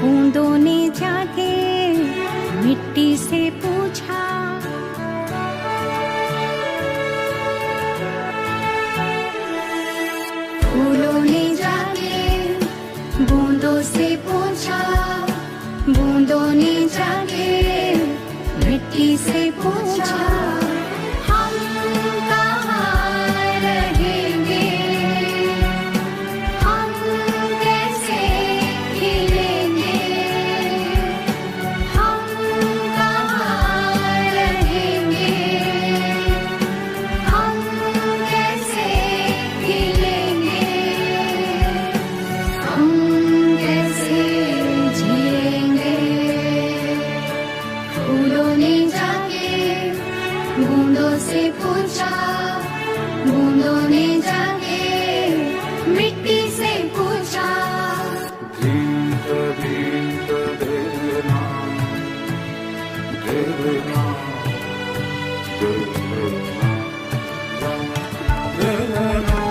बूंदों ने जाके मिट्टी से पूछा, फूलों ने जाके बूंदों से पूछा, बूंदों ने जाके मिट्टी से पूछा, हम कहाँ रहेंगे, हम कैसे खिलेंगे, हम कहाँ रहेंगे, हम कैसे खिलेंगे, हम कैसे जिएंगे। फूलों ने जाके बूंदों से पूछा, बूंदों ने जाके मिट्टी से पूछा, भीत भीत देना देना देना।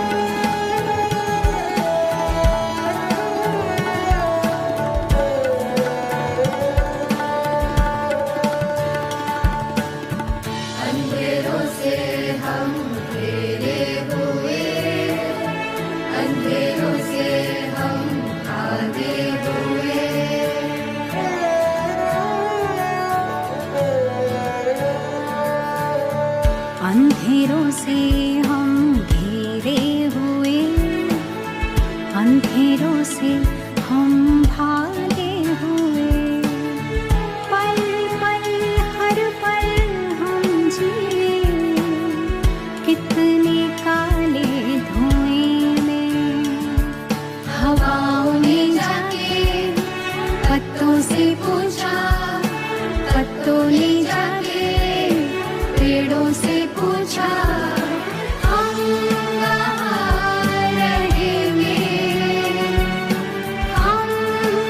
अंधेरों से हम घिरे हुए, अंधेरों से हम भागे हुए, अंधेरों से हम घिरे हुए, अंधेरों से हम भागे हुए, पल पल हर पल हम जिए कितने काले धुएं में। हवाओं ने जाके पत्तों से पूछा, पत्तों ने जाके पेड़ों से पूछा, हम कहाँ रहेंगे, हम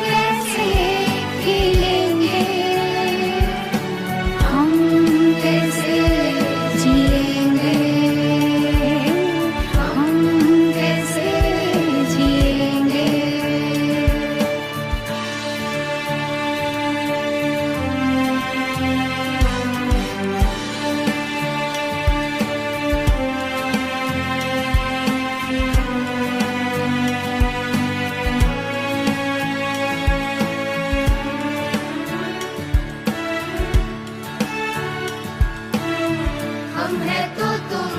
कैसे खिलेंगे, हम कैसे जिएंगे, हम कैसे जिएंगे। हम है तो तुम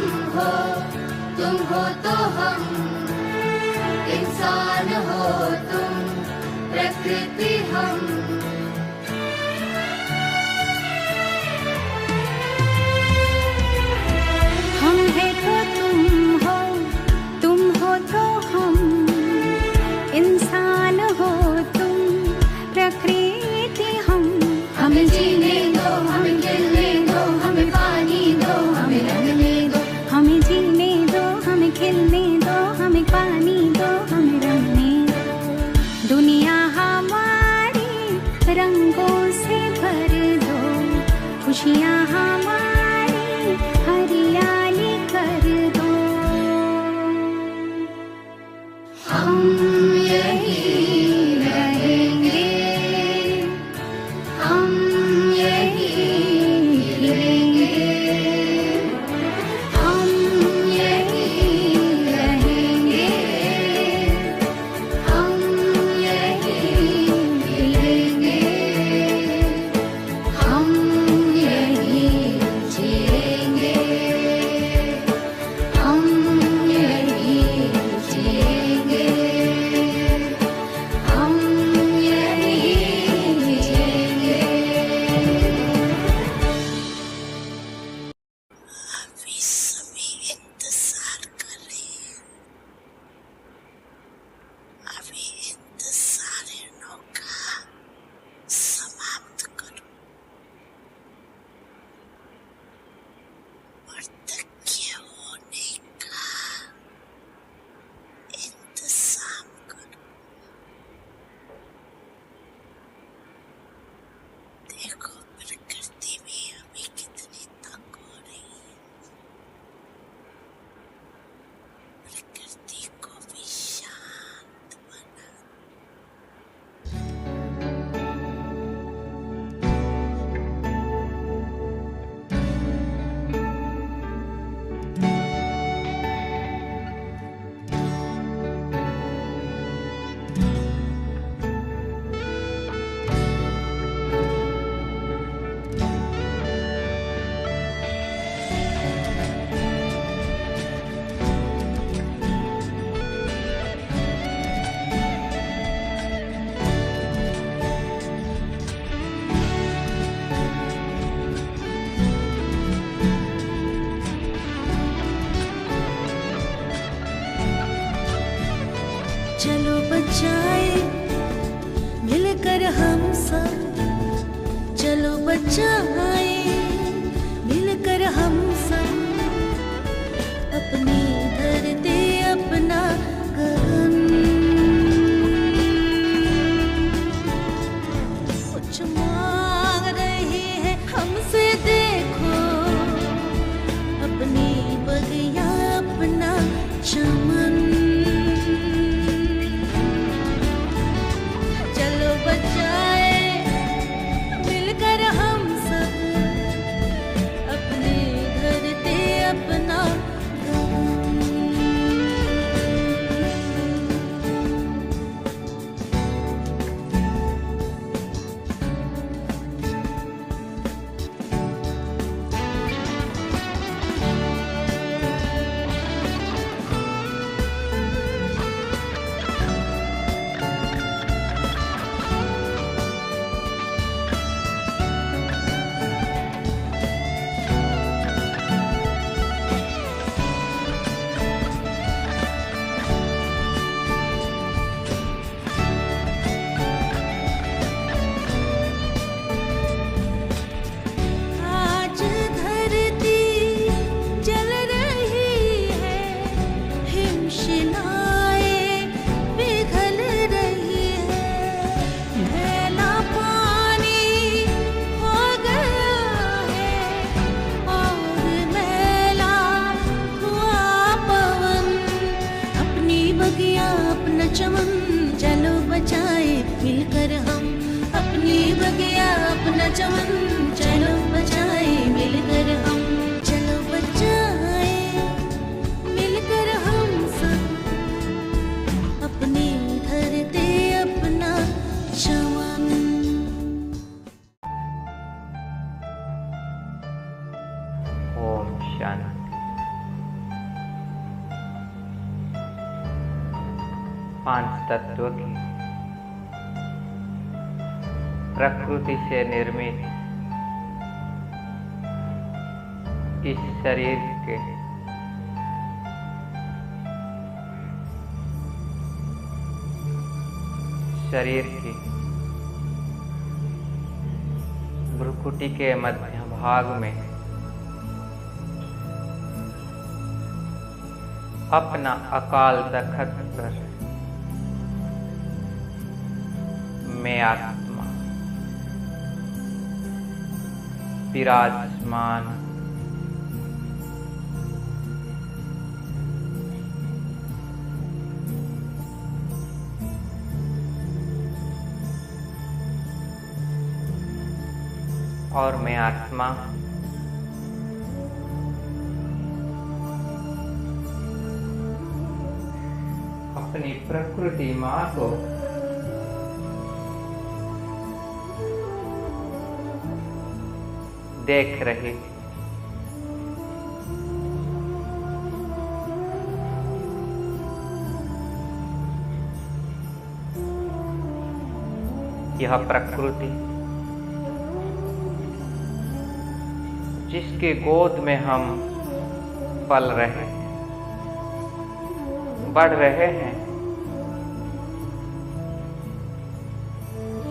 हो तो हम, इंसान हो तुम, प्रकृति हम। हम है तो तुम हो तो हम, इंसान हो तुम, प्रकृति हम। हमें जीने दो, हमें खिलने दो, हमें पानी दो, हमें रंगने दो, हमें जीने दो, हमें खिलने दो, हमें पानी दो, हमें रंगने दो। दुनिया हमारी रंगों से भर दो, खुशियाँ हमारी हरियाली कर दो। हम यहीं रहेंगे, हम यहीं खिलेंगे, हम यहीं रहेंगे, हम यहीं खिलेंगे, हम यहीं जिएंगे, हम यहीं जिएंगे, हम यहीं जिएंगे। अभी सभी इंतजार कर रहे हैं, अभी इंतजारियों का समाप्त करो और तकिए होने का इंतजाम करो। देखो प्रकृति भी अभी कितनी तंग हो रही है, प्रकृति को भी शांत बना। बचाए मिलकर हम सब अपनी धरती अपना गगन। कुछ मांग रही है हमसे देखो, अपनी बगिया अपना चमन। चलो बचाए मिलकर हम सब अपनी धरती अपना गगन। आज धरती जल रही है, हिमशिलाएं पिघल रही है, मैला पानी हो गया है और मैला हुआ पवन। अपनी बगिया अपना चमन, चलो बचाए मिलकर हम अपनी बगिया अपना चमन। चलो बचाए मिलकर हम, चलो बचाए मिलकर हम सब अपनी धरती अपना चमन। ओम शांति। पांच तत्व की प्रकृति से निर्मित इस शरीर के की भ्रुकुटी के मध्य भाग में अपना अकाल तखत पर मैं आत्मा विराजमान। और मैं आत्मा अपनी प्रकृति माँ को देख रही। यह प्रकृति जिसके गोद में हम पल रहे हैं, बढ़ रहे हैं,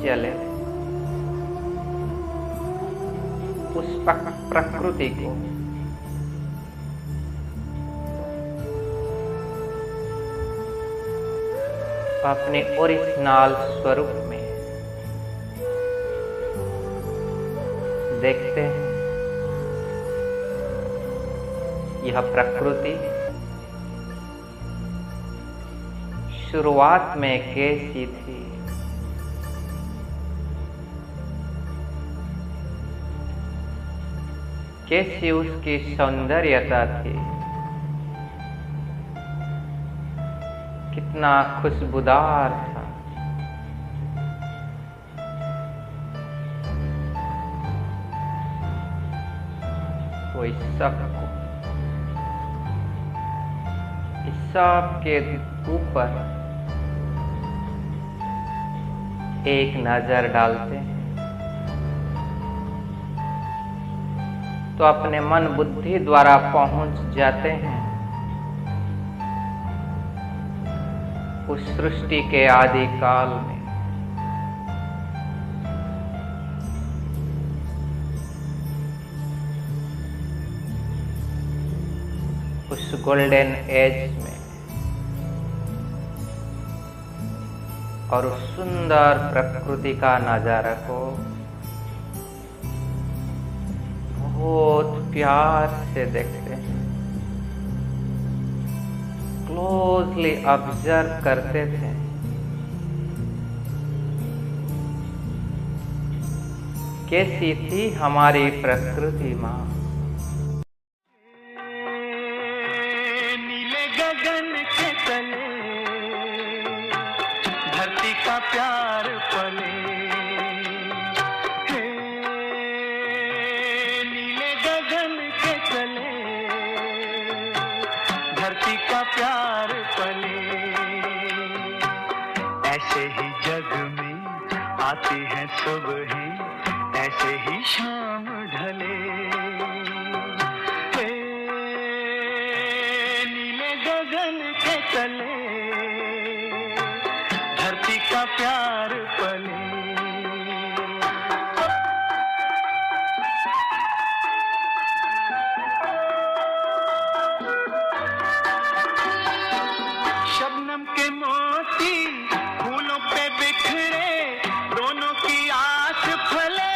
चले उस प्रकृति को अपने ओरिजिनल स्वरूप में देखते हैं। यह प्रकृति शुरुआत में कैसी थी, कैसी उसकी सौंदर्यता थी, कितना खुशबूदार था। वो इस सब के ऊपर एक नजर डालते हैं तो अपने मन बुद्धि द्वारा पहुंच जाते हैं उस सृष्टि के आदि काल में। उस गोल्डन एज में और उस सुंदर प्रकृति का नजारा को बहुत प्यार से देखते हैं, क्लोजली ऑब्जर्व करते थे। कैसी थी हमारी प्रकृति माँ। नीले गगन के तले धरती का प्यार पले, नीले गगन के तले धरती का प्यार पले। ऐसे ही जग में आती हैं सुबहें, ऐसे ही शाम ढले। नीले गगन के तले धरती का प्यार पले। शबनम के मोती फूलों पे बिखरे, दोनों की आस फले।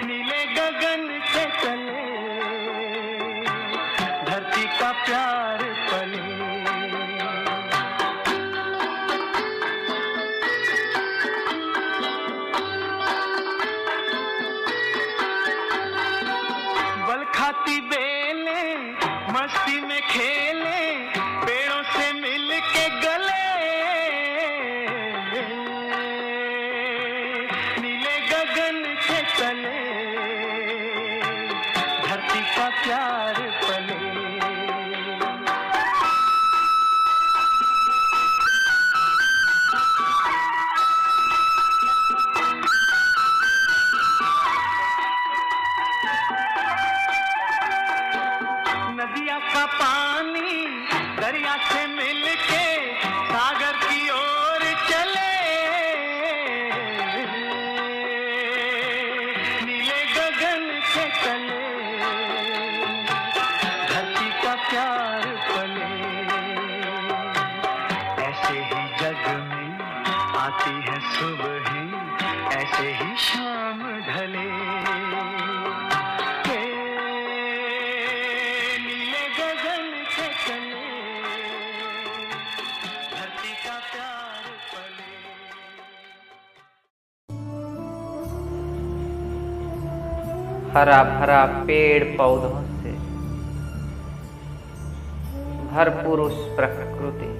नीले गगन के तले धरती का प्यार पले। बल खाती बेलें मस्ती में खेले, पेड़ों से मिल के गले। नीले गगन के तले धरती का प्यार पले। नदिया का पानी दरिया से मिलके सागर की ओर चले। नीले गगन के तले धरती का प्यार पले। ऐसे ही जग में आती है सुबहें, ऐसे ही शाम ढले। नीले गगन के तले धरती का प्यार पले। हरा भरा पेड़ पौधों से भरपूर उस प्रकृति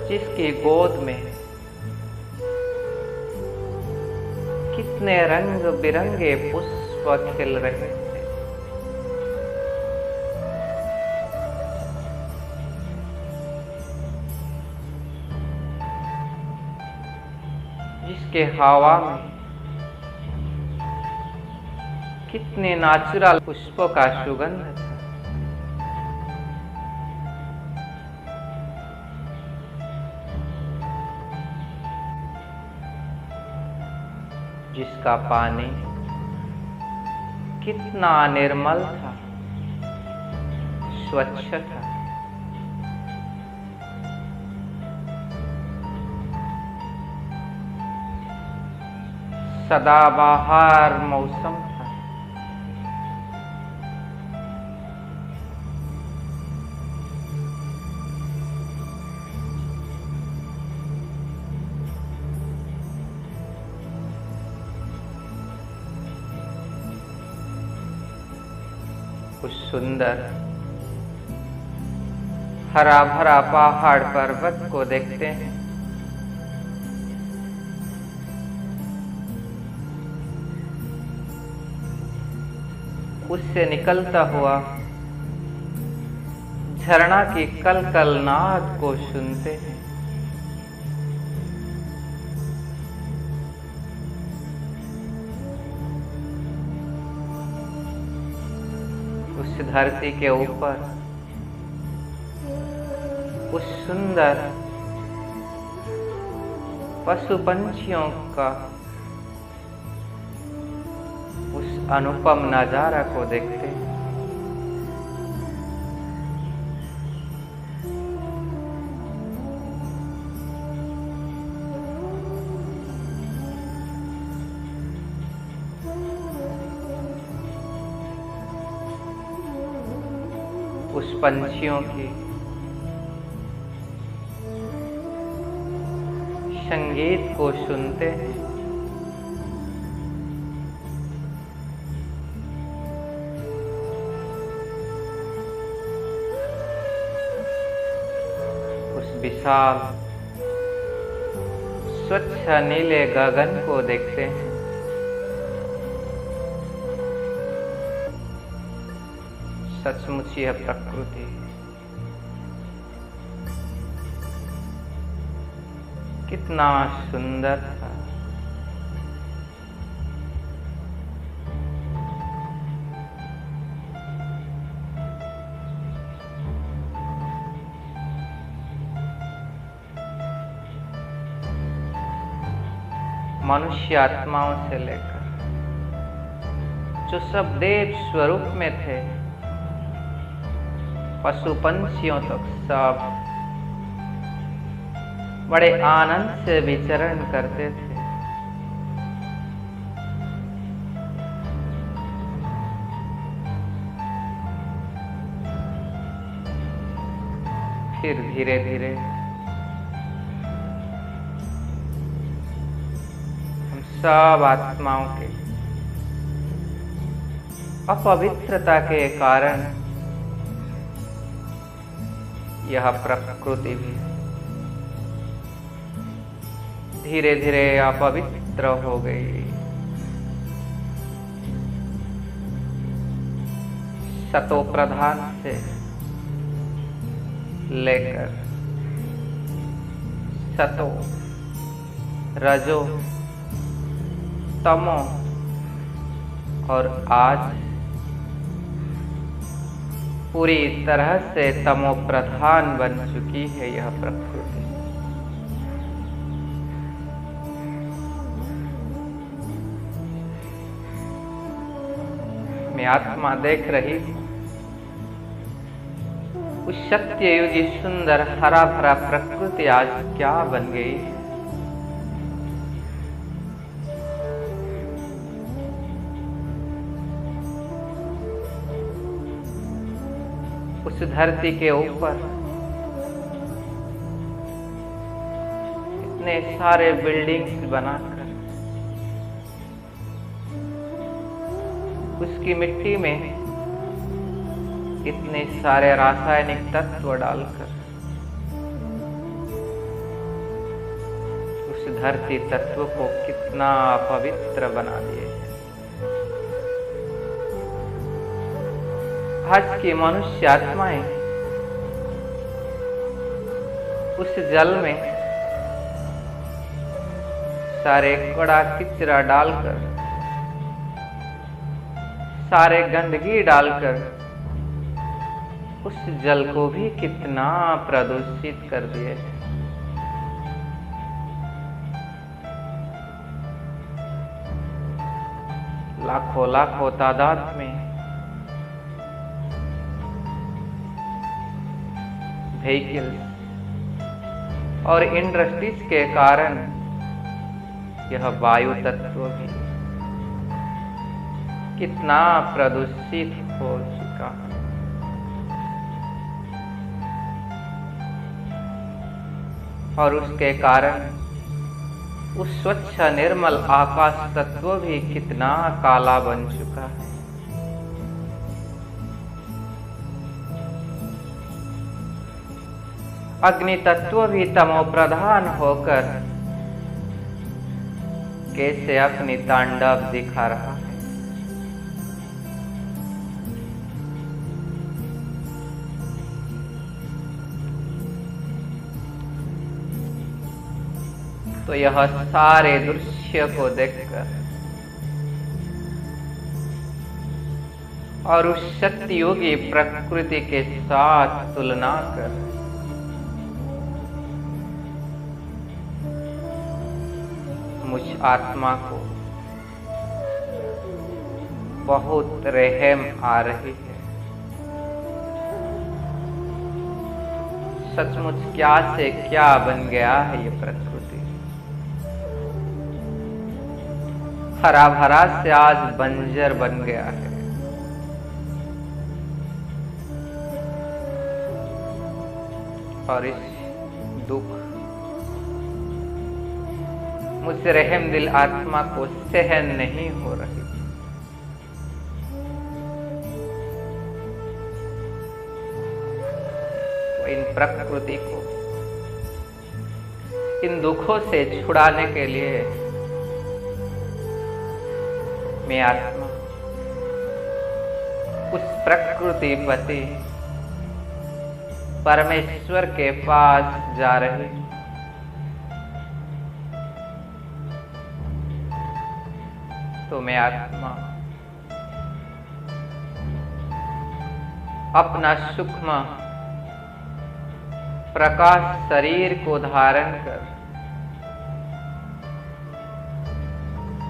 जिसकी गोद में कितने रंग बिरंगे पुष्प खिल रहे थे। जिसके हवा में कितने नेचुरल पुष्पों का सुगंध था। जिसका पानी कितना निर्मल था, स्वच्छ था। सदाबहार मौसम था। उस सुंदर हरा भरा पहाड़ पर्वत को देखते हैं। उससे निकलता हुआ झरना की कलकल नाद को सुनते हैं। उस धरती के ऊपर उस सुंदर पशु पंछियों का अनुपम नजारा को देखते हैं। उस पंछियों की संगीत को सुनते हैं। उस विशाल स्वच्छ नीले गगन को देखते हैं। सचमुच यह प्रकृति कितना सुंदर था। मनुष्य आत्माओं से लेकर जो सब देव स्वरूप में थे, पशु पंछियों तक सब बड़े आनंद से विचरण करते थे। फिर धीरे धीरे हम सब आत्माओं के अपवित्रता के कारण यह प्रकृति भी धीरे धीरे अपवित्र हो गई। सतो प्रधान से लेकर सतो, रजो, तमो और आज पूरी तरह से तमो प्रधान बन चुकी है यह प्रकृति। मैं आत्मा देख रही हूं उस सत्ययुगी सुंदर हरा भरा प्रकृति आज क्या बन गई है। उस धरती के ऊपर इतने सारे बिल्डिंग्स बनाकर उसकी मिट्टी में इतने सारे रासायनिक तत्व डालकर उस धरती तत्व को कितना पवित्र बना दिए। आज की मनुष्य आत्माएं उस जल में सारे कड़ा किचरा डालकर, सारे गंदगी डालकर उस जल को भी कितना प्रदूषित कर दिए। लाखों लाखों तादाद में व्हीकल्स और इंडस्ट्रीज के कारण यह वायु तत्व भी कितना प्रदूषित हो चुका है। और उसके कारण उस स्वच्छ निर्मल आकाश तत्व भी कितना काला बन चुका है। अग्नि तत्व भी तमो प्रधान होकर कैसे अपनी तांडव दिखा रहा है। तो यह सारे दृश्य को देखकर और उस सत्ययोगी प्रकृति के साथ तुलना कर मुझ आत्मा को बहुत रहम आ रही है। सचमुच क्या से क्या बन गया है ये प्रकृति। हरा भरा से आज बंजर बन गया है। और इस दुख मुझसे रहम दिल आत्मा को सहन नहीं हो रही। तो इन प्रकृति को, इन दुखों से छुड़ाने के लिए मैं आत्मा उस प्रकृति पति परमेश्वर के पास जा रही। तो मैं आत्मा अपना सूक्ष्म प्रकाश शरीर को धारण कर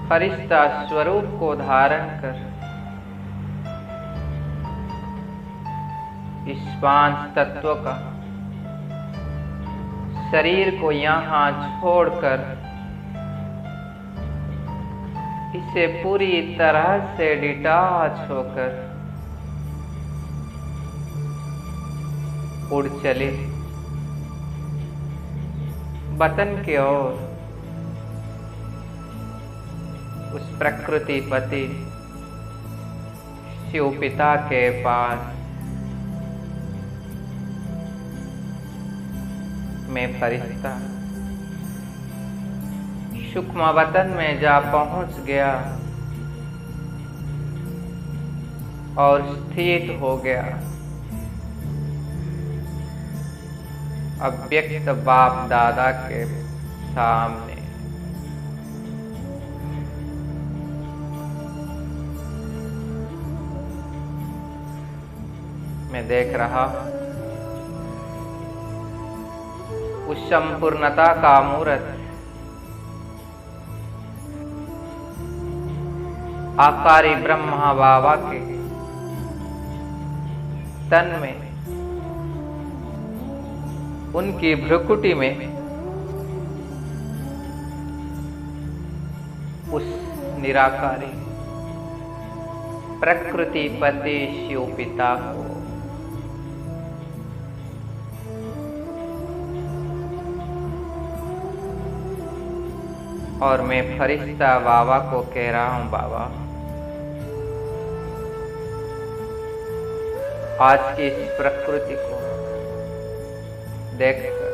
फरिश्ता स्वरूप को धारण कर इस पांच तत्व का शरीर को यहां छोड़कर इसे पूरी तरह से डिटैच होकर उड़ चले वतन की ओर, उस प्रकृति पति शिव पिता के पास। मैं फरिश्ता सूक्ष्म वतन में जा पहुंच गया और स्थित हो गया अव्यक्त बाप दादा के सामने। मैं देख रहा उस संपूर्णता का मूर्त आकारी ब्रह्मा बाबा के तन में, उनकी भ्रुकुटी में उस निराकारी प्रकृति पति शिव पिता को और मैं फरिश्ता बाबा को कह रहा हूं, बाबा आज की इस प्रकृति को देखकर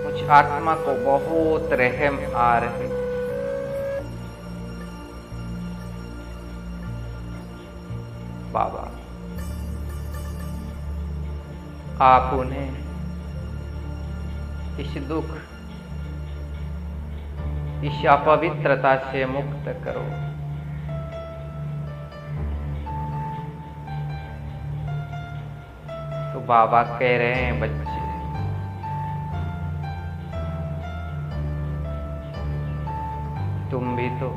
मुझ आत्मा को बहुत रहम आ रही। बाबा आप उन्हें इस दुख, इस अपवित्रता से मुक्त करो। तो बाबा कह रहे हैं, बच्चे तुम भी तो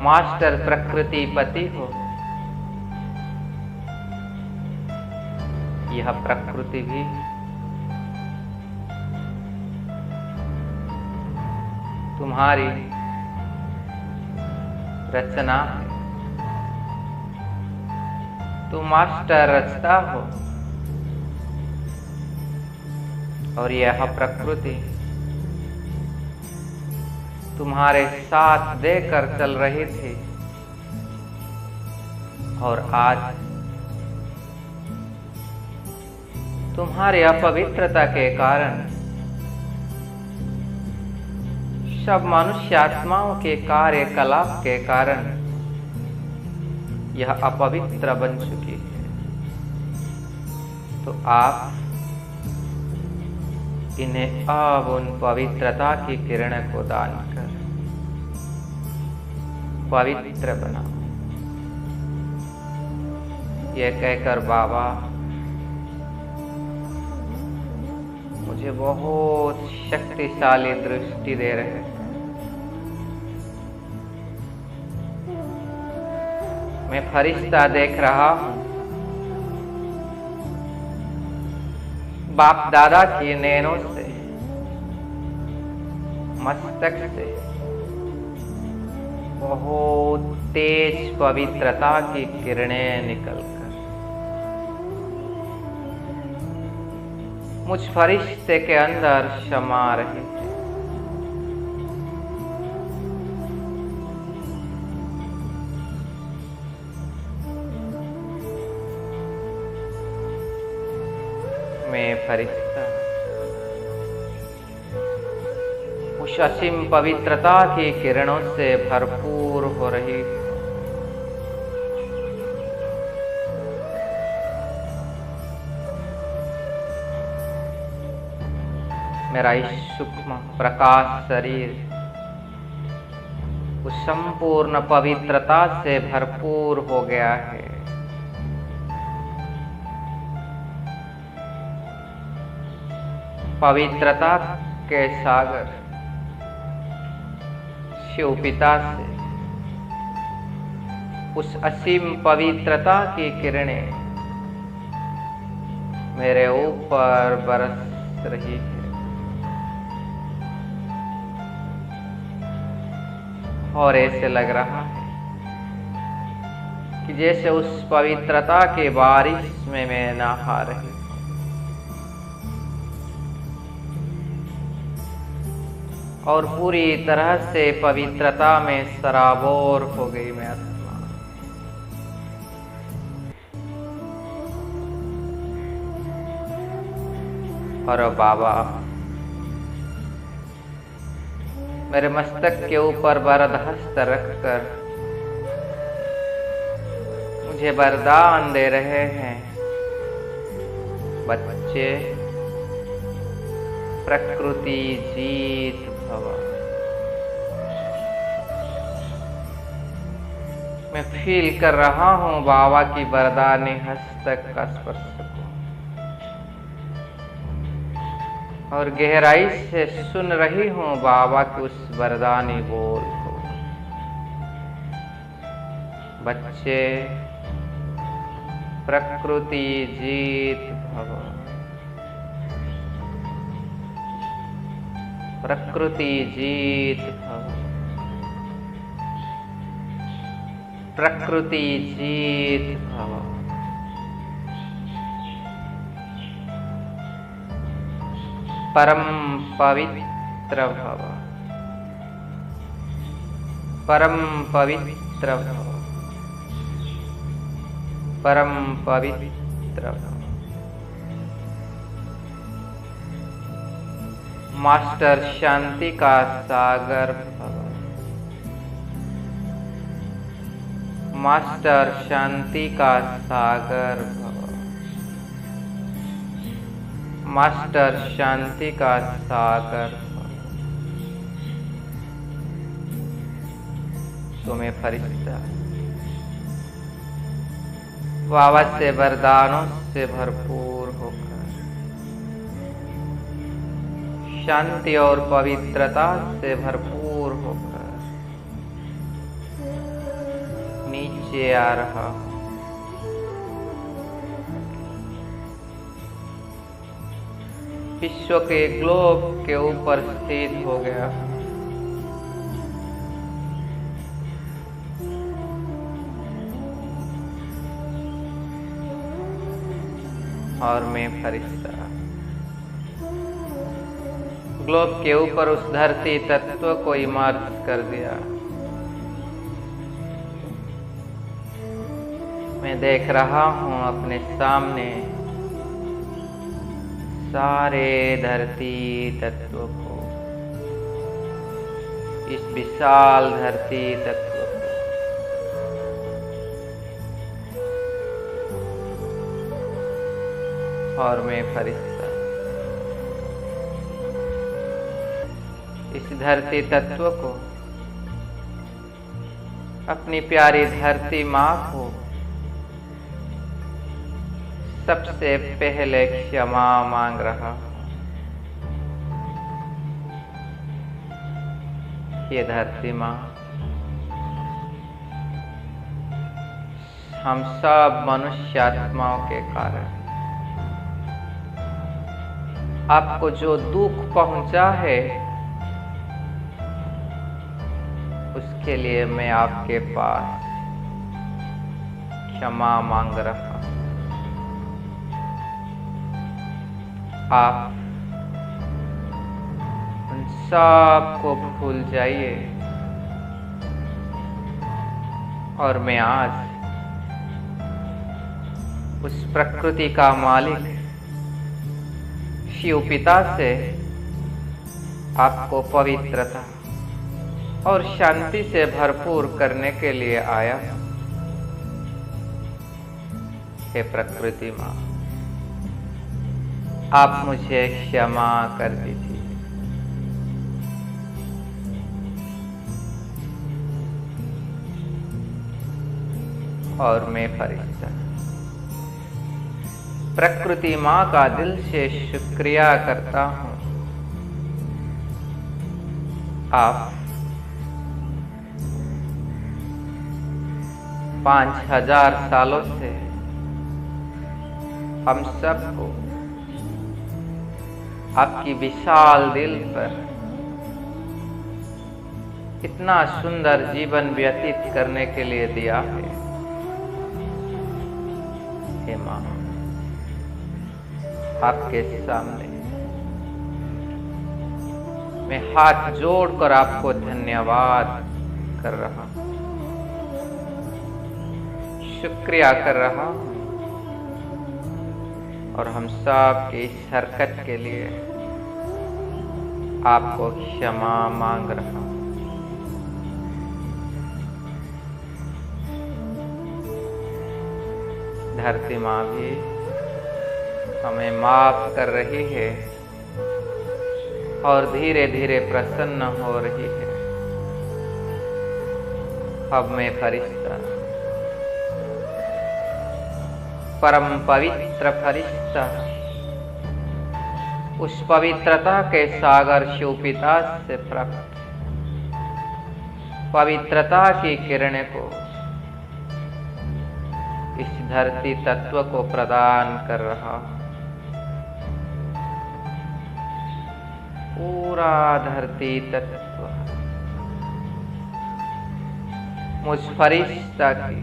मास्टर प्रकृति पति हो। यह प्रकृति भी तुम्हारी रचना है। तुम मास्टर रचता हो और यह प्रकृति तुम्हारे साथ देकर चल रही थी और आज तुम्हारे अपवित्रता के कारण, सब मनुष्य आत्माओं के कार्यकलाप के कारण यह अपवित्र बन चुकी है। तो आप इन्हें अब उन पवित्रता की किरण को दान कर पवित्र बनाओ। यह कहकर बाबा मुझे बहुत शक्तिशाली दृष्टि दे रहे हैं। मैं फरिश्ता देख रहा हूँ। बाप दादा की नैनों से, मस्तक से बहुत तेज पवित्रता की किरणें निकलकर मुझ फरिश्ते के अंदर समा रही थी। मैं फरिश्ता उस असीम पवित्रता की किरणों से भरपूर हो रही हूँ। मेरा इस सूक्ष्म प्रकाश शरीर उस संपूर्ण पवित्रता से भरपूर हो गया है। पवित्रता के सागर शिव पिता से उस असीम पवित्रता की किरणें मेरे ऊपर बरस रही है। और ऐसे लग रहा है कि जैसे उस पवित्रता के बारिश में मैं नहा रही हूँ। और पूरी तरह से पवित्रता में सराबोर हो गई मैं आत्मा। और बाबा मेरे मस्तक के ऊपर वरद हस्त रखकर मुझे वरदान दे रहे हैं। बच्चे, प्रकृति जीत भव। मैं फील कर रहा हूँ बाबा की वरदानी हस्तक का स्पर्श को, और गहराई से सुन रही हूँ बाबा के उस वरदानी बोल को। बच्चे, प्रकृति जीत भव। प्रकृति जीत भव। प्रकृति जीत भव। परम पवित्र भव। परम पवित्र भव। परम पवित्र भव। मास्टर शांति का सागर भव। मास्टर शांति का सागर भव। मास्टर शांति का सागर। तुम्हें फरिश्ता बाबा से वरदानों से भरपूर होकर शांति और पवित्रता से भरपूर होकर नीचे आ रहा हूं। विश्व के ग्लोब के ऊपर स्थित हो गया। और मैं फरिश्ता ग्लोब के ऊपर उस धरती तत्व को इमर्ज कर दिया। मैं देख रहा हूं अपने सामने सारे धरती तत्व को, इस विशाल धरती तत्व को। और मैं फरिश्ता इस धरती तत्व को, अपनी प्यारी धरती माँ को सबसे पहले क्षमा मांग रहा हूं। ये धरती माँ हम सब मनुष्य आत्माओं के कारण आपको जो दुख पहुंचा है, उसके लिए मैं आपके पास क्षमा मांग रहा हूं। आप उन सब को भूल जाइए और मैं आज उस प्रकृति का मालिक शिव पिता से आपको पवित्रता और शांति से भरपूर करने के लिए आया। हे प्रकृति माँ, आप मुझे क्षमा कर दीजिए। और मैं फरिश्ता प्रकृति माँ का दिल से शुक्रिया करता हूँ। आप 5000 सालों से हम सबको आपकी विशाल दिल पर इतना सुंदर जीवन व्यतीत करने के लिए दिया है। हे माँ, आपके सामने मैं हाथ जोड़कर आपको धन्यवाद कर रहा हूं, शुक्रिया कर रहा हूं और हम सब की इस हरकत के लिए आपको क्षमा मांग रहा हूं। धरती माँ भी हमें माफ कर रही है और धीरे धीरे प्रसन्न हो रही है। अब मैं फरिश्ता, परम पवित्र फरिश्ता, उस पवित्रता के सागर शिव पिता से प्राप्त पवित्रता की किरणें को इस धरती तत्व को प्रदान कर रहा हूं। पूरा धरती तत्व मुझ फरिश्ता की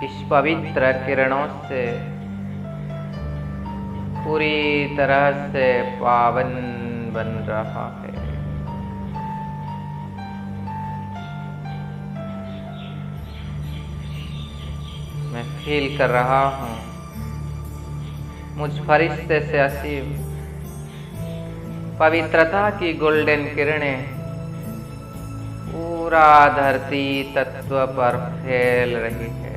इस पवित्र किरणों से पूरी तरह से पावन बन रहा है। मैं फील कर रहा हूं मुझ फरिश्ते से असीम पवित्रता की गोल्डन किरणें पूरा धरती तत्व पर फैल रही है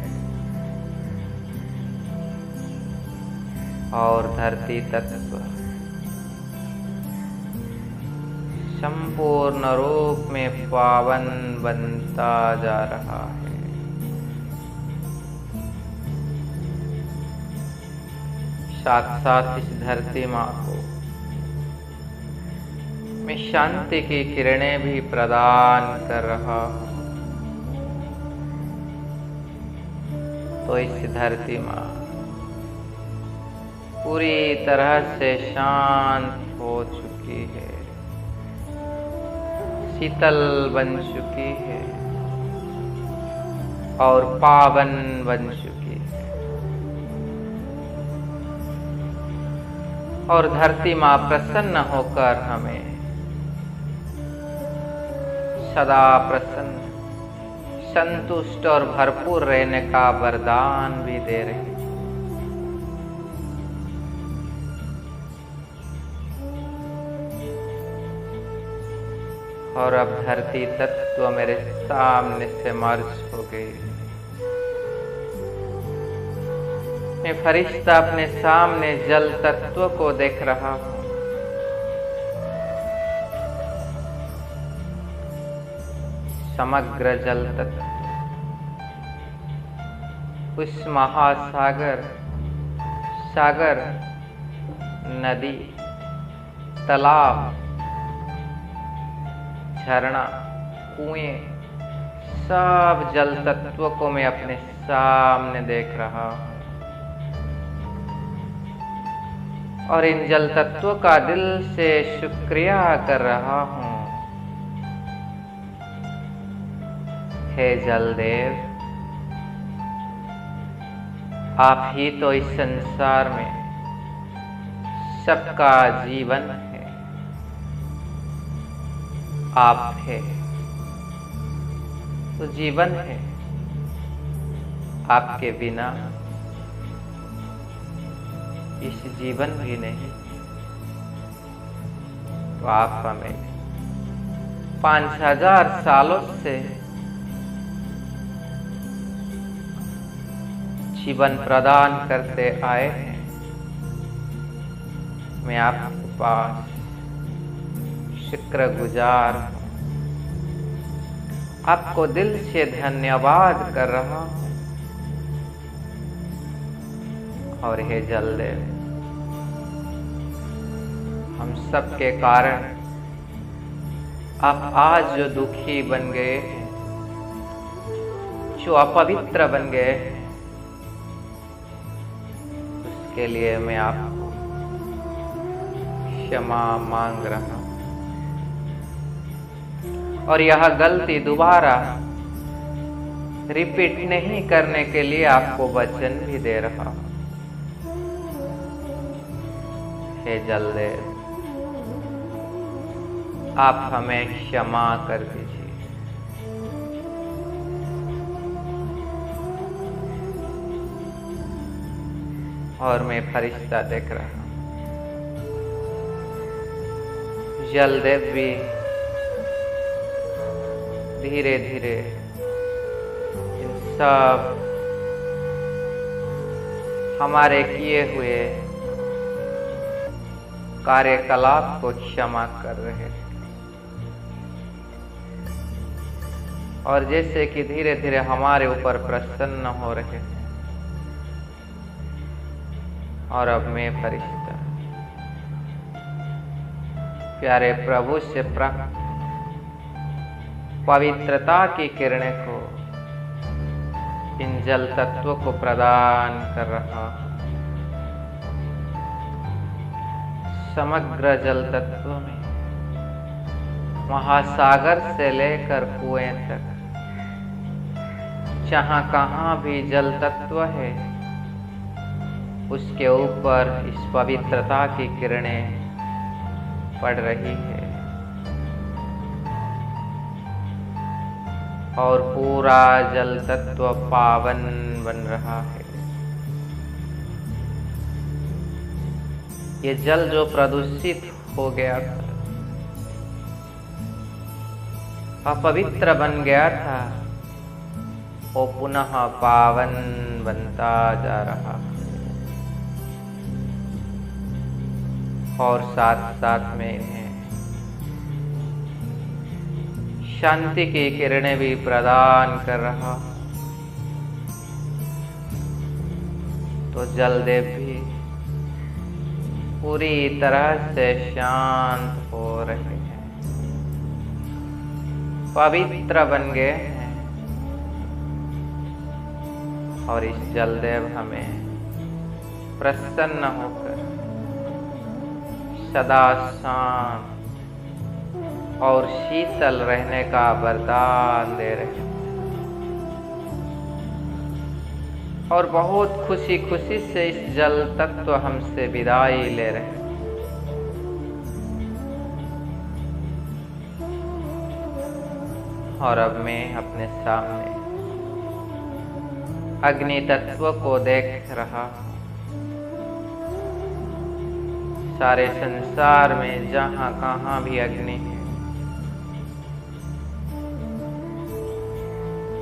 और धरती तत्व संपूर्ण रूप में पावन बनता जा रहा है। साथ साथ इस धरती माँ को मैं शांति की किरणें भी प्रदान कर रहा हूँ। तो इस धरती माँ पूरी तरह से शांत हो चुकी है, शीतल बन चुकी है और पावन बन चुकी है। और धरती माँ प्रसन्न होकर हमें सदा प्रसन्न, संतुष्ट और भरपूर रहने का वरदान भी दे रही है। और अब धरती तत्व मेरे सामने से मर्ज हो गई। मैं फरिश्ता अपने सामने जल तत्व को देख रहा हूं। समग्र जल तत्व उस महासागर, सागर, नदी, तालाब, झरना, कुएं, सब जल तत्व को मैं अपने सामने देख रहा हूँ और इन जल तत्व का दिल से शुक्रिया कर रहा हूँ। हे जलदेव, आप ही तो इस संसार में सबका जीवन है। आप है तो जीवन है, आपके बिना इस जीवन भी नहीं। तो आप हमें 5000 सालों से जीवन प्रदान करते आए हैं। मैं आपके पास शुक्रगुजार हूँ, आपको दिल से धन्यवाद कर रहा हूँ। और हे जलदेव, हम सब के कारण आप आज जो दुखी बन गए हैं, जो अपवित्र बन गए हैं, उसके लिए मैं आपको क्षमा मांग रहा हूं। और यह गलती दोबारा रिपीट नहीं करने के लिए आपको वचन भी दे रहा हूं। हे जलदेव, आप हमें क्षमा कर दीजिए। और मैं फरिश्ता देख रहा हूं, जलदेव भी धीरे धीरे इन सब हमारे किए हुए कार्यकलाप को क्षमा कर रहे हैं। और जैसे कि धीरे धीरे हमारे ऊपर प्रसन्न हो रहे हैं। और अब मैं फरिश्ता प्यारे प्रभु से प्राप्त पवित्रता की किरणें को, इन जल तत्वों को प्रदान कर रहा हूं। समग्र जल तत्व में महासागर से लेकर कुएं तक, जहां कहां भी जल तत्व है, उसके ऊपर इस पवित्रता की किरणें पड़ रही है। और पूरा जल तत्व पावन बन रहा है। ये जल जो प्रदूषित हो गया था, अपवित्र बन गया था, वो पुनः पावन बनता जा रहा है। और साथ साथ में इन्हें शांति की किरणें भी प्रदान कर रहा। तो जलदेव भी पूरी तरह से शांत हो रहे हैं, पवित्र बन गए हैं। और इस जलदेव हमें प्रसन्न होकर सदा शांत और शीतल रहने का वरदान दे रहे हैं। और बहुत खुशी खुशी से इस जल तत्व हमसे विदाई ले रहे हैं। और अब मैं अपने सामने अग्नि तत्व को देख रहा हूं। सारे संसार में जहां कहां भी अग्नि है,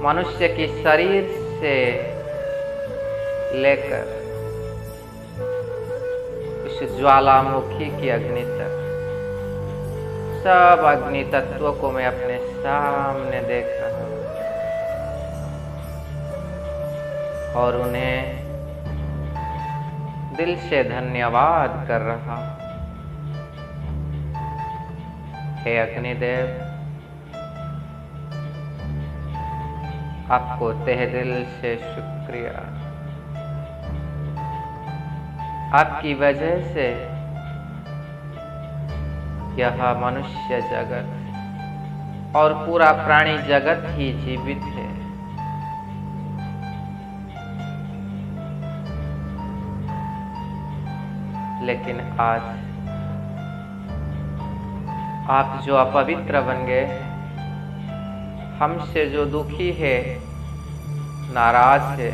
मनुष्य की शरीर से लेकर उस ज्वालामुखी की अग्नि तक, सब अग्नि तत्वों को मैं अपने सामने देख रहा हूं। और उन्हें दिल से धन्यवाद कर रहा हूं। हे अग्निदेव, आपको तहे दिल से शुक्रिया। आपकी वजह से यह मनुष्य जगत और पूरा प्राणी जगत ही जीवित है। लेकिन आज आप जो अपवित्र बन गए, हमसे जो दुखी है, नाराज है,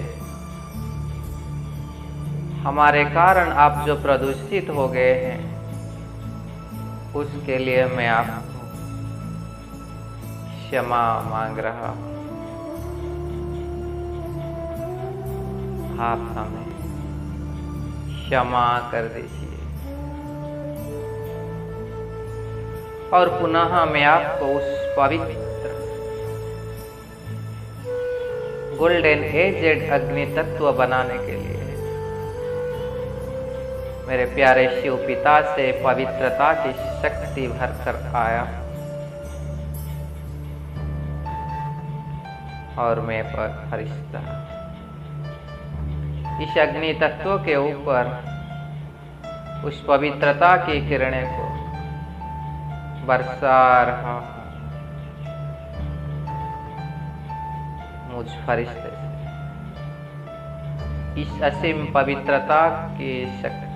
हमारे कारण आप जो प्रदूषित हो गए हैं, उसके लिए मैं आपको क्षमा मांग रहा हूं। आप हमें क्षमा कर दीजिए और पुनः मैं आपको उस पवित्र गोल्डन एजेड अग्नि तत्व बनाने के लिए मेरे प्यारे शिव पिता से पवित्रता की शक्ति भरकर आया और मैं पर फरिश्ता इस अग्नि तत्व के ऊपर उस पवित्रता की किरणें को बरसा रहा हूं। मुझ फरिश्ते से इस असीम पवित्रता की शक्ति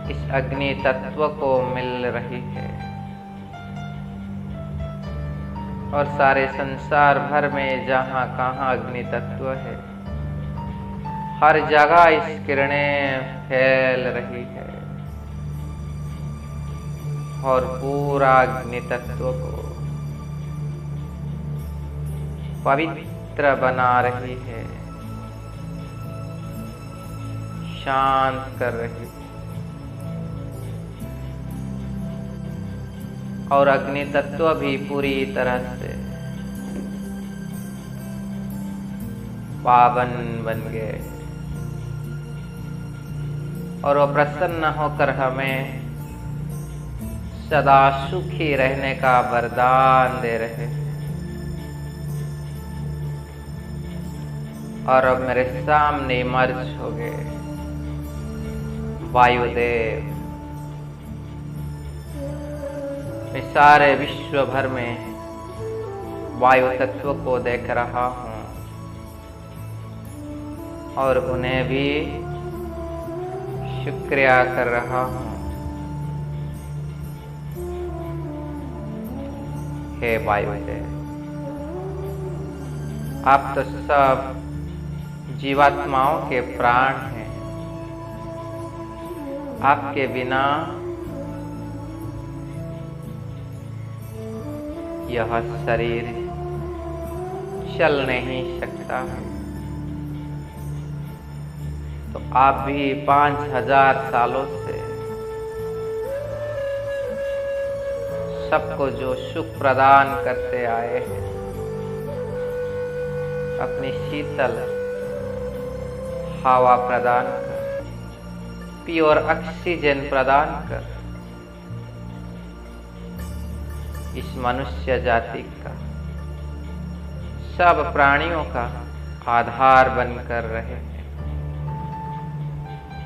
इस अग्नि तत्व को मिल रही है और सारे संसार भर में जहां कहां अग्नि तत्व है, हर जगह इस किरणें फैल रही है और पूरा अग्नि तत्व को पवित्र बना रही है, शांत कर रही है। और अग्नि तत्व भी पूरी तरह से पावन बन गए और वो प्रसन्न होकर हमें सदा सुखी रहने का वरदान दे रहे हैं। और अब मेरे सामने मर्ज हो गए वायुदेव। मैं सारे विश्व भर में वायु तत्व को देख रहा हूं और उन्हें भी शुक्रिया कर रहा हूं। हे वायुदेव, आप तो सब जीवात्माओं के प्राण हैं। आपके बिना यह शरीर चल नहीं सकता है। तो आप भी 5000 सालों से सबको जो सुख प्रदान करते आए हैं, अपनी शीतल हवा प्रदान कर, प्योर ऑक्सीजन प्रदान कर, इस मनुष्य जाति का, सब प्राणियों का आधार बनकर रहे हैं।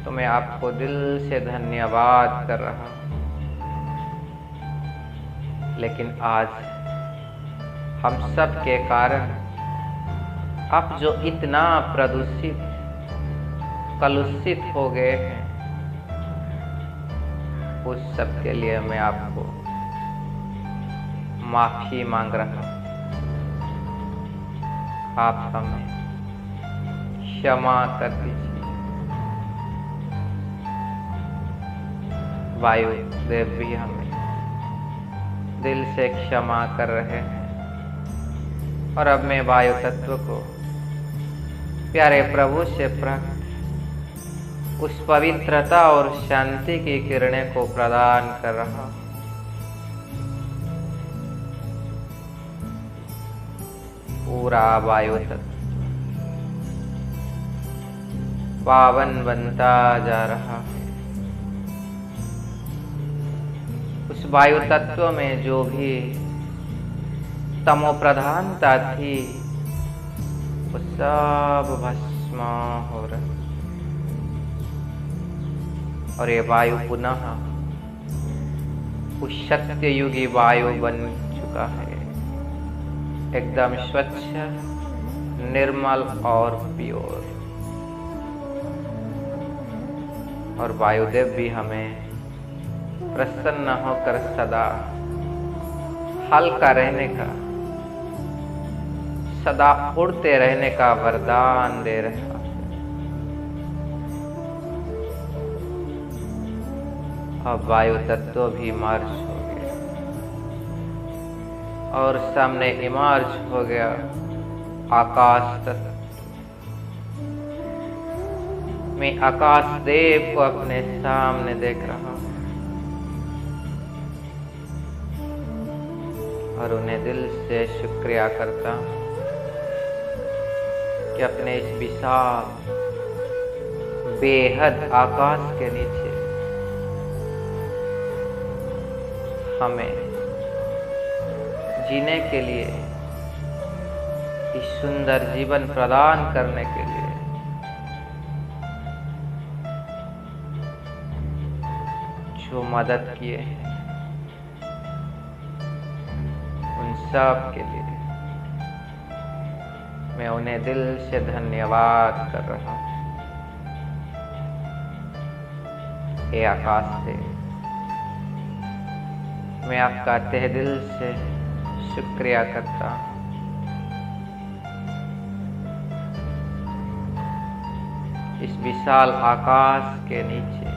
तो मैं आपको दिल से धन्यवाद कर रहा हूं। लेकिन आज हम सब के कारण आप जो इतना प्रदूषित कलुषित हो गए हैं, उस सब के लिए मैं आपको माफी मांग रहा हूं। आप हमें क्षमा कर दीजिए। वायुदेव भी हमें दिल से क्षमा कर रहे हैं और अब मैं वायु तत्व को प्यारे प्रभु से प्राप्त उस पवित्रता और शांति की किरणें को प्रदान कर रहा हूं। पूरा वायु तत्व पावन बनता जा रहा है। उस वायु तत्व में जो भी तमो प्रधानता थी वो सब भस्म हो रहा, और ये वायु पुनः उस सत्ययुगी वायु बन चुका है, एकदम स्वच्छ, निर्मल और प्योर। और वायुदेव भी हमें प्रसन्न होकर सदा हल्का रहने का, सदा उड़ते रहने का वरदान दे रहा है। अब वायु तत्व भी मर्ज हो गया और सामने इमर्ज हो गया आकाश तत्व। मैं आकाश देव को अपने सामने देख रहा हूं और उन्हें दिल से शुक्रिया करता हूं कि अपने इस विशाल बेहद आकाश के नीचे हमें जीने के लिए, इस सुंदर जीवन प्रदान करने के लिए जो मदद किए हैं, उन सब के लिए मैं उन्हें दिल से धन्यवाद कर रहा हूं। हे आकाश देव, मैं आपका तहे दिल से शुक्रिया करता हूं। इस विशाल आकाश के नीचे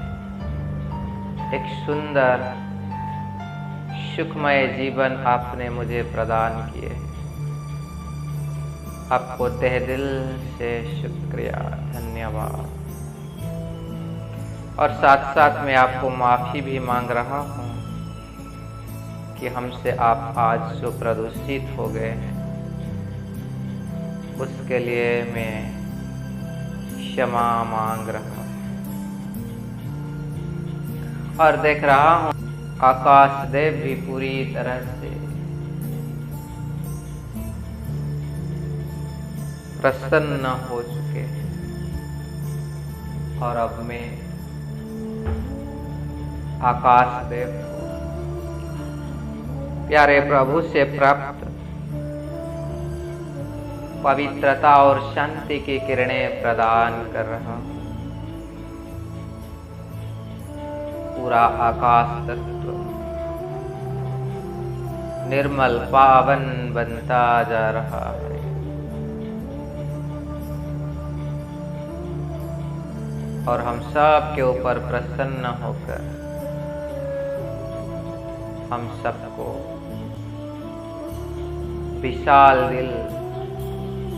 एक सुंदर सुखमय जीवन आपने मुझे प्रदान किए। आपको तहे दिल से शुक्रिया, धन्यवाद। और साथ साथ मैं आपको माफी भी मांग रहा हूं कि हमसे आप आज जो प्रदूषित हो गए हैं, उसके लिए मैं क्षमा मांग रहा हूं। और देख रहा हूं आकाश देव भी पूरी तरह से प्रसन्न हो चुके हैं। और अब मैं आकाश देव प्यारे प्रभु से प्राप्त पवित्रता और शांति की किरणें प्रदान कर रहा हूं। पूरा आकाश तत्व निर्मल पावन बनता जा रहा है। और हम सब के ऊपर प्रसन्न होकर हम सबको विशाल दिल,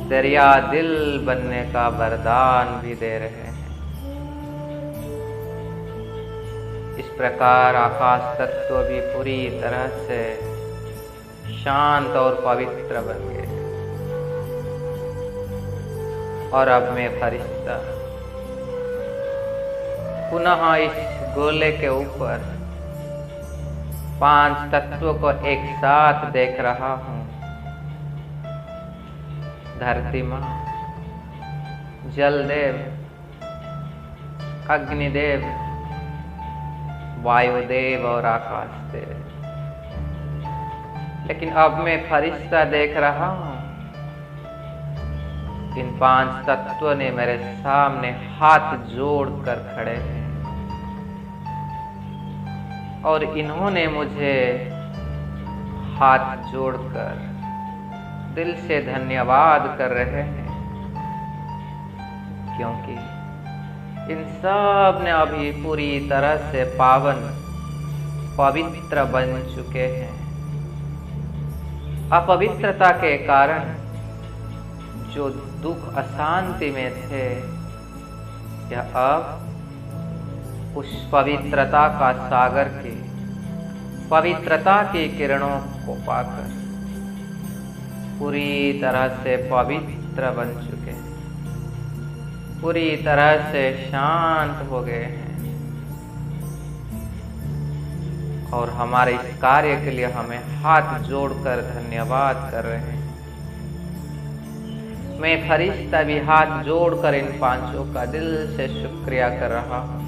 दरिया दिल बनने का वरदान भी दे रहे हैं। इस प्रकार आकाश तत्व भी पूरी तरह से शांत और पवित्र बन गए। और अब मैं फरिश्ता पुनः इस गोले के ऊपर 5 तत्वों को एक साथ देख रहा हूं। धरती मां, जलदेव, अग्निदेव, वायुदेव और आकाश देव। लेकिन अब मैं फरिश्ता देख रहा हूं। इन 5 तत्वों ने मेरे सामने हाथ जोड़कर खड़े हैं और इन्होंने मुझे हाथ जोड़कर दिल से धन्यवाद कर रहे हैं, क्योंकि इन सब ने अभी पूरी तरह से पावन पवित्र बन चुके हैं। अपवित्रता के कारण जो दुख अशांति में थे, यह अब उस पवित्रता का सागर की पवित्रता की किरणों को पाकर पूरी तरह से पवित्र बन चुके हैं, पूरी तरह से शांत हो गए हैं। और हमारे इस कार्य के लिए हमें हाथ जोड़कर धन्यवाद कर रहे हैं। मैं फरिश्ता भी हाथ जोड़कर इन पांचों का दिल से शुक्रिया कर रहा हूँ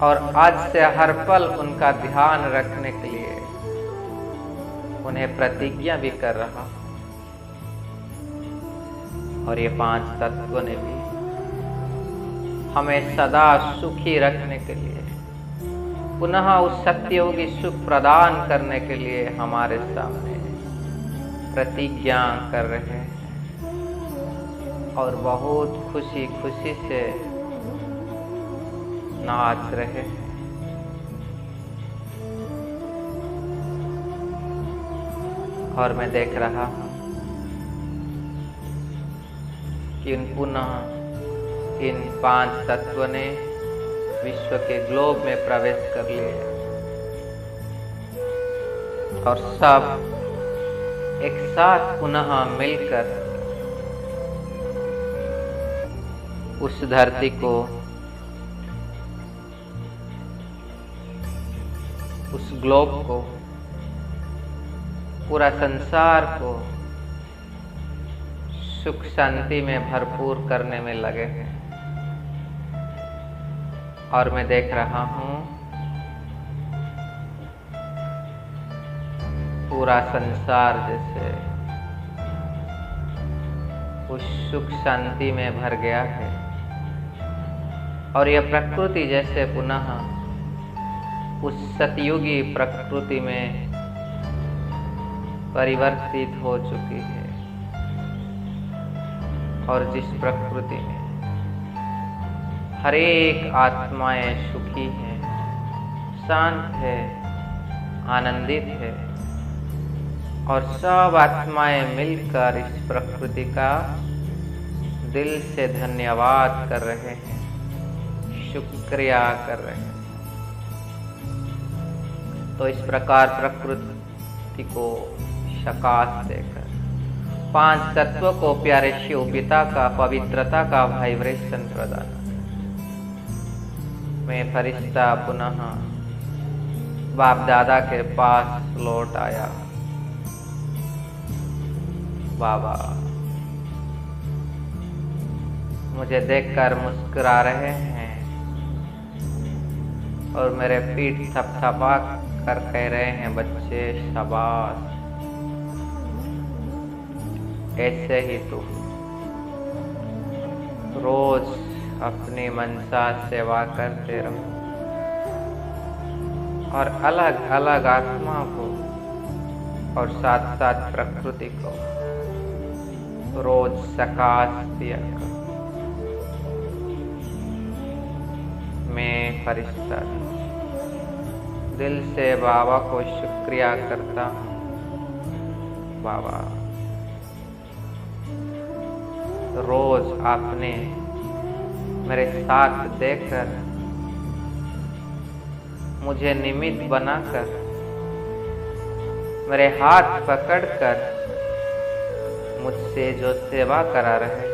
और आज से हर पल उनका ध्यान रखने के लिए उन्हें प्रतिज्ञा भी कर रहा हूँ। और ये पांच तत्व ने भी हमें सदा सुखी रखने के लिए, पुनः उस सत्ययोगी सुख प्रदान करने के लिए हमारे सामने प्रतिज्ञा कर रहे हैं और बहुत खुशी खुशी से नाच रहे हैं। और मैं देख रहा हूं कि पुनः इन पांच तत्वों ने विश्व के ग्लोब में प्रवेश कर लिया और सब एक साथ पुनः मिलकर उस धरती को, उस ग्लोब को, पूरा संसार को सुख शांति में भरपूर करने में लगे हैं। और मैं देख रहा हूं पूरा संसार जैसे उस सुख शांति में भर गया है और यह प्रकृति जैसे पुनः उस सतयुगी प्रकृति में परिवर्तित हो चुकी है। और जिस प्रकृति में हर एक आत्माएं सुखी हैं, शांत है, आनंदित है और सब आत्माएं मिलकर इस प्रकृति का दिल से धन्यवाद कर रहे हैं, शुक्रिया कर रहे हैं। तो इस प्रकार प्रकृति को शकाश देकर पांच तत्वों को प्यारे शिव पिता का पवित्रता का वाइब्रेशन प्रदान, मैं फरिश्ता पुनः बाप दादा के पास लौट आया। बाबा मुझे देखकर मुस्कुरा रहे हैं और मेरे पीठ थपथपा कर कह रहे हैं, बच्चे शाबाश, ऐसे ही तू रोज अपनी मनसा सेवा करते रहो और अलग अलग आत्मा को और साथ साथ प्रकृति को रोज सकाश दिया करो। मैं फरिश्ता दिल से बाबा को शुक्रिया करता हूँ। बाबा रोज आपने मेरे साथ देकर मुझे निमित्त बनाकर मेरे हाथ पकड़कर मुझसे जो सेवा करा रहे,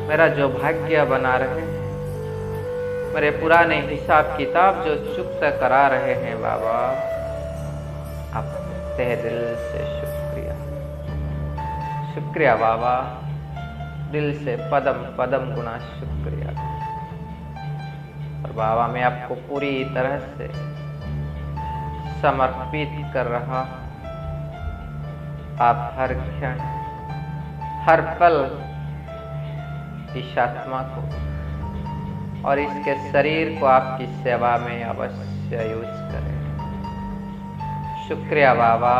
मेरा जो भाग्य बना रहे हैं, मेरे पुराने हिसाब किताब जो चुकता करा रहे हैं, बाबा आप तहे दिल से शुक्रिया, शुक्रिया बाबा, दिल से पदम पदम गुना शुक्रिया। और बाबा मैं आपको पूरी तरह से समर्पित कर रहा हूं। आप हर क्षण हर पल इस आत्मा को और इसके शरीर को आपकी सेवा में अवश्य यूज करें। शुक्रिया बाबा,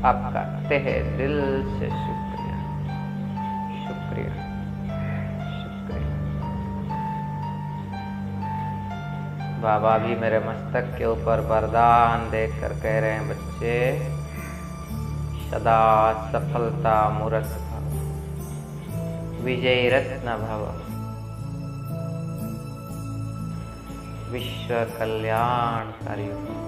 आपका तहे दिल से शुक्रिया, शुक्रिया, शुक्रिया। बाबा भी मेरे मस्तक के ऊपर वरदान देकर कह रहे हैं, बच्चे सदा सफलता मूरत भव, विजय रत्न भव, विश्व कल्याणकारी हो।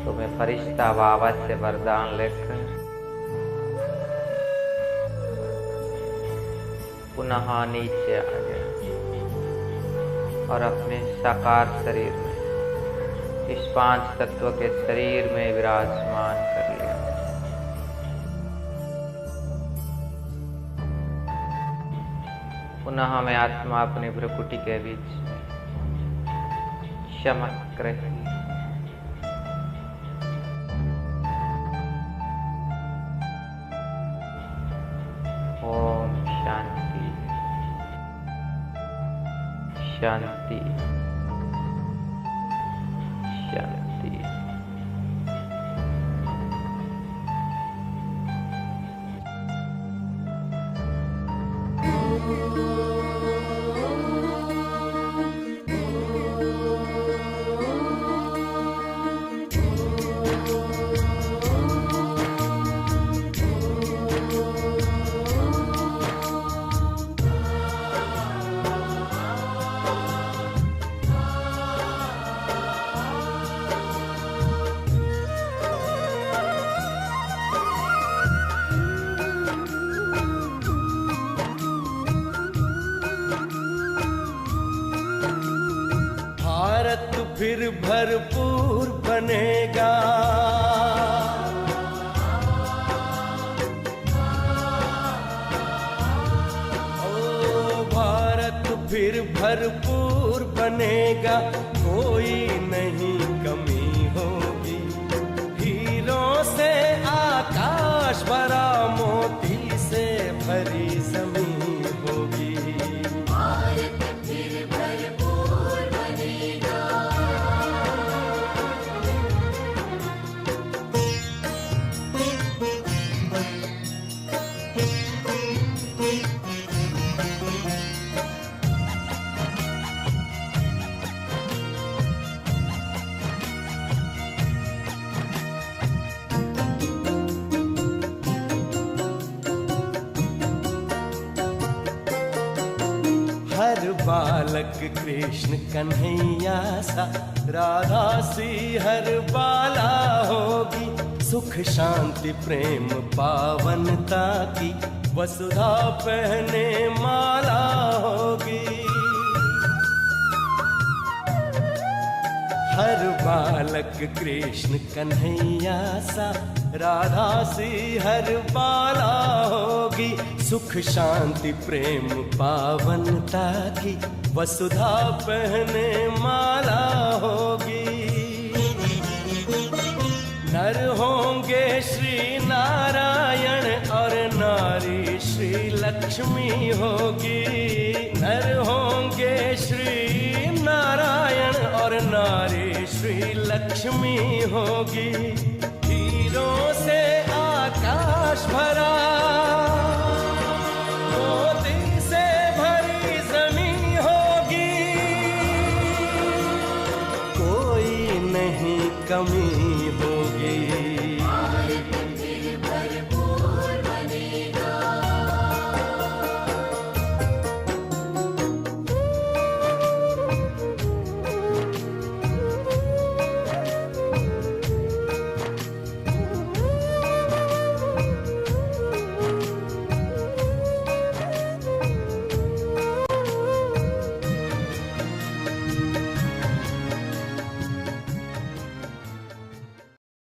तो मैं फरिश्ता बाबा से वरदान लेकर पुनः नीचे आ गया और अपने साकार शरीर में इस 5 तत्व के शरीर में विराजमान कर लिया। पुनः मैं आत्मा अपनी भ्रुकुटी के बीच में चमक रही। ओम शांति शांति शांति। फिर भरपूर बनेगा, ओ भारत फिर भरपूर बनेगा, कोई नहीं कमी होगी। हीरों से आकाश भरा, मोती से भरी जमीन होगी। भारत फिर भरपूर बनेगा। हर बालक कृष्ण कन्हैया सा, राधा सी हर बाला होगी। सुख शांति प्रेम पावनता की, वसुधा पहने माला होगी। हर बालक कृष्ण कन्हैया सा, राधा सी हर बाला होगी। सुख शांति प्रेम पावनता की, वसुधा पहने माला होगी। नर होंगे श्री नारायण और नारी श्री लक्ष्मी होगी। नर होंगे श्री नारायण और नारी श्री लक्ष्मी होगी।